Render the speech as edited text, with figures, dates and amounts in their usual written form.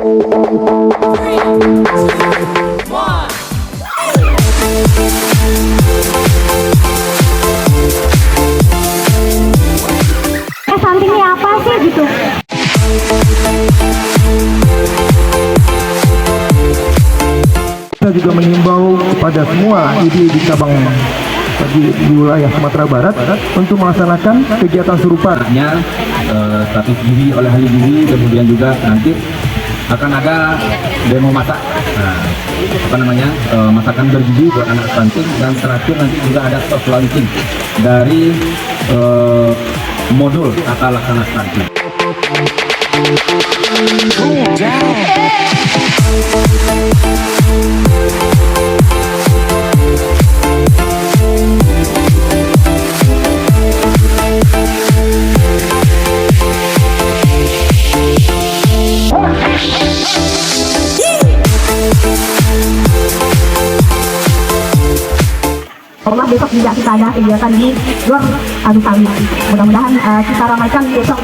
Sampingnya apa sih gitu? Kita juga mengimbau kepada semua di cabang di wilayah Sumatera Barat untuk melaksanakan kegiatan serupa. Status gizi oleh ahli gizi, kemudian juga nanti akan ada demo masak, masakan bergizi buat anak stunting, dan terakhir nanti juga ada soft launching dari modul tata laksana stunting. Allah besok juga kita ada kegiatan di luar Aduh Kali. Mudah-mudahan kita ramaikan besok.